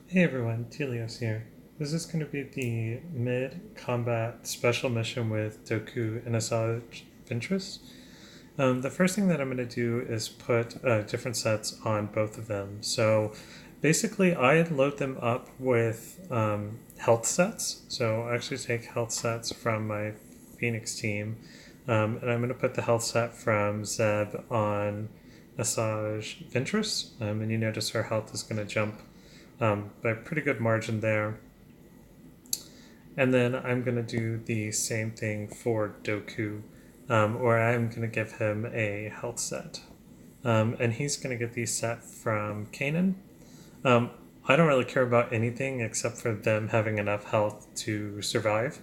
Hey everyone, Telios here. This is going to be the mid-combat special mission with Dooku and Asajj Ventress. The first thing that I'm going to do is put different sets on both of them. So basically, I load them up with health sets. So I actually take health sets from my Phoenix team, and I'm going to put the health set from Zeb on Asajj Ventress, and you notice her health is going to jump by a pretty good margin there. And then I'm going to do the same thing for Dooku, or I'm going to give him a health set. And he's going to get these set from Kanan. Um, I don't really care about anything except for them having enough health to survive,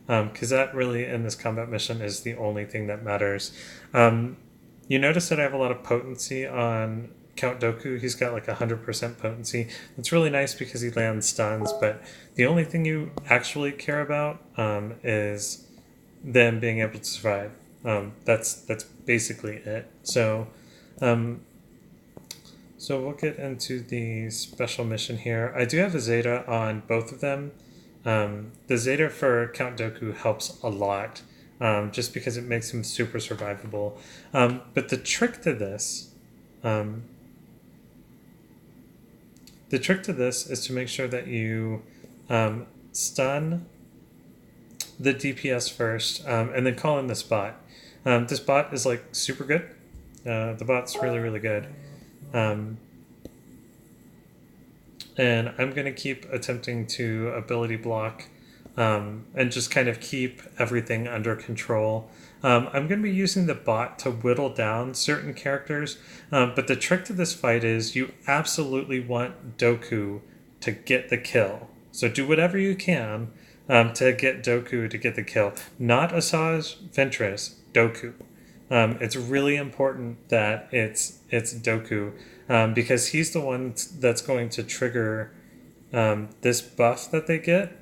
because that really, in this combat mission, is the only thing that matters. Um, you notice that I have a lot of potency on Count Dooku. He's got like 100% potency. It's really nice because he lands stuns, but the only thing you actually care about is them being able to survive. That's basically it. Um, so we'll get into the special mission here. I do have a Zeta on both of them. The Zeta for Count Dooku helps a lot, just because it makes him super survivable. But um, the trick to this is to make sure that you stun the DPS first, and then call in this bot. This bot is like super good. The bot's really really good. Um, and I'm going to keep attempting to ability block, and just kind of keep everything under control. I'm going to be using the bot to whittle down certain characters, but the trick to this fight is you absolutely want Dooku to get the kill. So do whatever you can to get Dooku to get the kill. Not Asajj Ventress, Dooku. It's really important that it's Dooku, because he's the one that's going to trigger this buff that they get.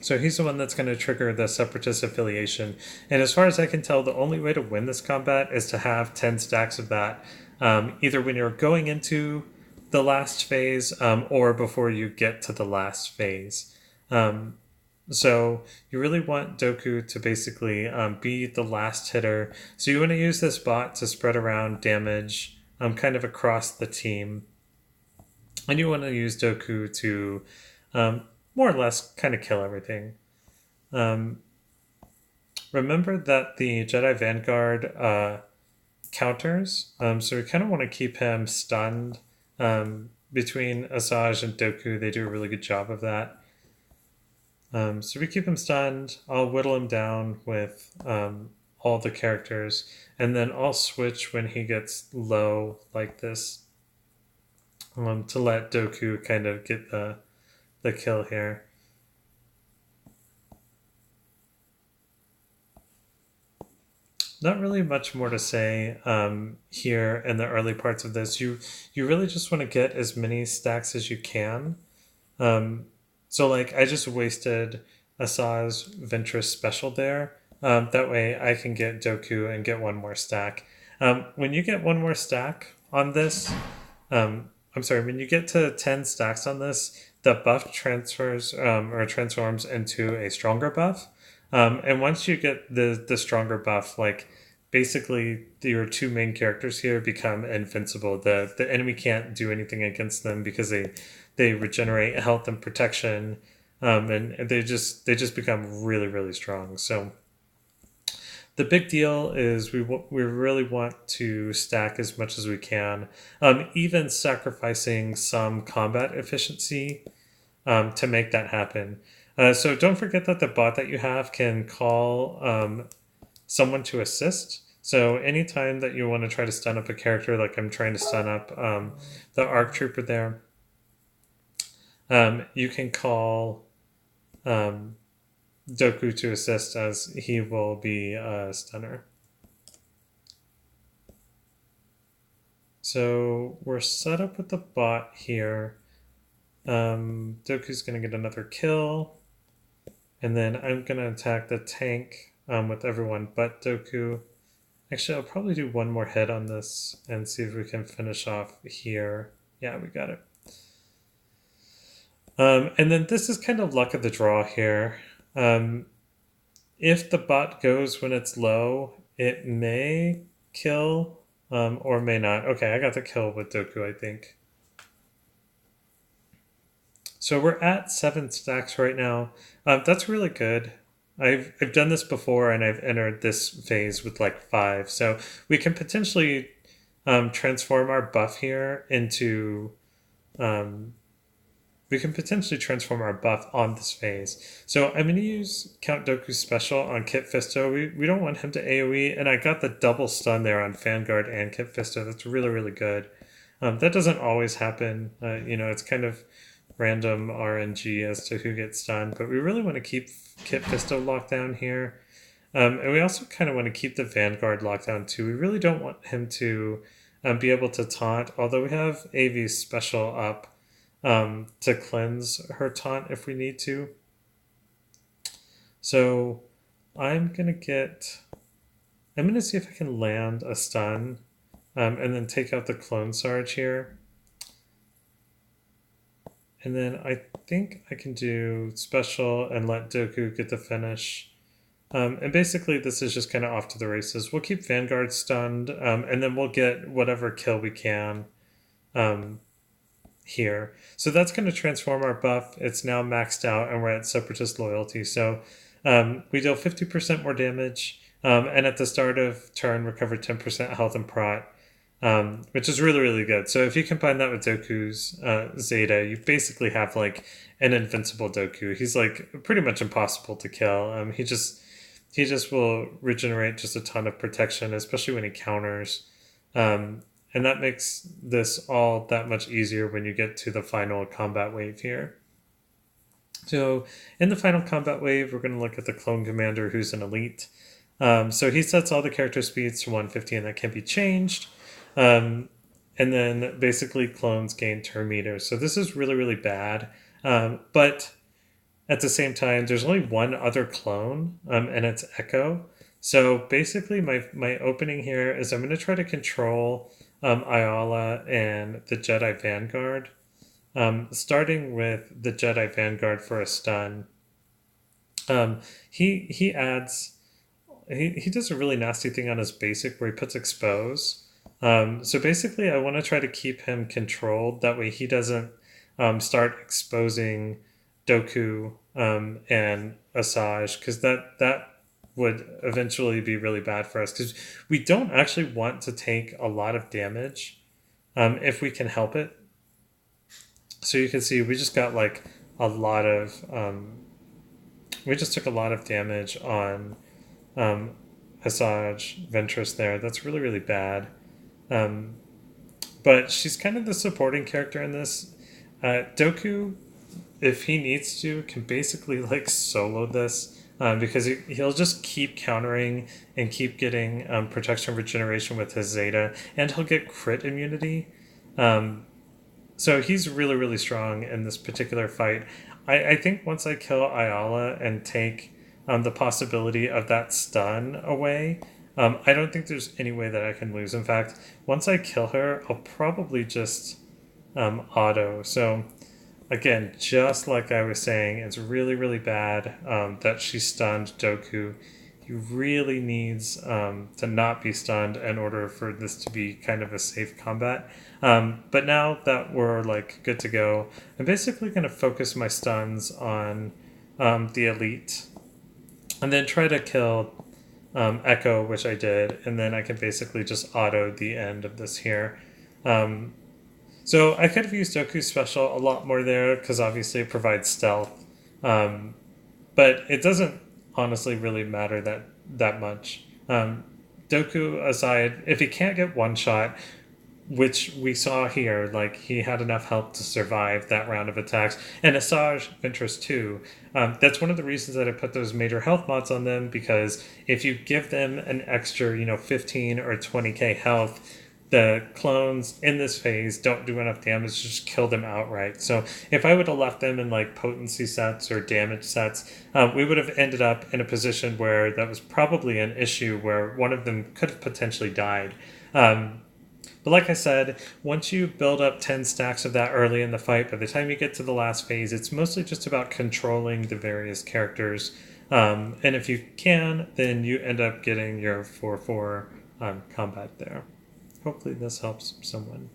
So he's the one that's going to trigger the separatist affiliation. And as far as I can tell, the only way to win this combat is to have 10 stacks of that, either when you're going into the last phase, or before you get to the last phase. So you really want Dooku to basically be the last hitter. So you want to use this bot to spread around damage kind of across the team. And you want to use Dooku to more or less kind of kill everything. Um, remember that the Jedi Vanguard counters, so we kind of want to keep him stunned. Between Asajj and Dooku, they do a really good job of that. So we keep him stunned. I'll whittle him down with all the characters, and then I'll switch when he gets low like this, to let Dooku kind of get the kill here. Not really much more to say here in the early parts of this. You really just want to get as many stacks as you can. Um, so like I just wasted Asajj Ventress special there. That way I can get Dooku and get one more stack. When you get one more stack on this, I'm sorry, when you get to 10 stacks on this, the buff transfers, or transforms into a stronger buff. And once you get the stronger buff, like basically your two main characters here become invincible. The enemy can't do anything against them because they regenerate health and protection, and they just become really really strong. So the big deal is we really want to stack as much as we can, even sacrificing some combat efficiency to make that happen. So don't forget that the bot that you have can call someone to assist. So anytime that you want to try to stun up a character, like I'm trying to stun up the ARC Trooper there, you can call um, Dooku to assist, as he will be a stunner. So we're set up with the bot here. Dooku's going to get another kill. And then I'm going to attack the tank with everyone but Dooku. Actually, I'll probably do one more hit on this and see if we can finish off here. Yeah, we got it. And then this is kind of luck of the draw here. Um, if the bot goes when it's low, it may kill or may not. Okay, I got the kill with Dooku, I think. So we're at 7 stacks right now. That's really good. I've done this before and I've entered this phase with like 5. So we can potentially transform our buff here into um, we can potentially transform our buff on this phase. So I'm going to use Count Dooku's special on Kit Fisto. We don't want him to AoE, and I got the double stun there on Vanguard and Kit Fisto. That's really, really good. That doesn't always happen. It's kind of random RNG as to who gets stunned, but we really want to keep Kit Fisto locked down here. And we also kind of want to keep the Vanguard locked down too. We really don't want him to be able to taunt, although we have AV's special up to cleanse her taunt if we need to. So I'm going to see if I can land a stun and then take out the Clone Sarge here. And then I think I can do special and let Dooku get the finish. And basically this is just kind of off to the races. We'll keep Vanguard stunned and then we'll get whatever kill we can here. So that's going to transform our buff. It's now maxed out and we're at Separatist Loyalty. So we deal 50% more damage and at the start of turn recover 10% health and prot. Which is really, really good. So if you combine that with Dooku's Zeta, you basically have like an invincible Dooku. He's like pretty much impossible to kill. He just will regenerate just a ton of protection, especially when he counters. And that makes this all that much easier when you get to the final combat wave here. So in the final combat wave, we're going to look at the Clone Commander, who's an elite. So he sets all the character speeds to 150 and that can be changed. And then basically clones gain turn meters. So this is really, really bad. But at the same time, there's only one other clone, and it's Echo. So basically my opening here is I'm going to try to control Ayala and the Jedi Vanguard. Starting with the Jedi Vanguard for a stun. He adds... He does a really nasty thing on his basic where he puts Expose. So basically, I want to try to keep him controlled. That way he doesn't start exposing Dooku and Asajj, because that would eventually be really bad for us, because we don't actually want to take a lot of damage if we can help it. So you can see we just got like a lot of... we just took a lot of damage on Asajj Ventress there. That's really, really bad. But she's kind of the supporting character in this. Dooku, if he needs to, can basically like solo this because he'll just keep countering and keep getting protection regeneration with his Zeta, and he'll get crit immunity. So he's really, really strong in this particular fight. I think once I kill Ayala and take the possibility of that stun away, I don't think there's any way that I can lose. In fact, once I kill her, I'll probably just auto. So again, just like I was saying, it's really, really bad that she stunned Dooku. He really needs to not be stunned in order for this to be kind of a safe combat. But now that we're like good to go, I'm basically going to focus my stuns on the elite and then try to kill Echo, which I did, and then I can basically just auto the end of this here. So I could have used Dooku's special a lot more there because obviously it provides stealth, but it doesn't honestly really matter that much. Dooku aside, if he can't get one shot, which we saw here, like he had enough health to survive that round of attacks, and Asajj Ventress too. That's one of the reasons that I put those major health mods on them, because if you give them an extra, 15 or 20k health, the clones in this phase don't do enough damage to just kill them outright. So if I would have left them in like potency sets or damage sets, we would have ended up in a position where that was probably an issue where one of them could have potentially died. But like I said, once you build up 10 stacks of that early in the fight, by the time you get to the last phase, it's mostly just about controlling the various characters. And if you can, then you end up getting your 4-4 combat there. Hopefully this helps someone.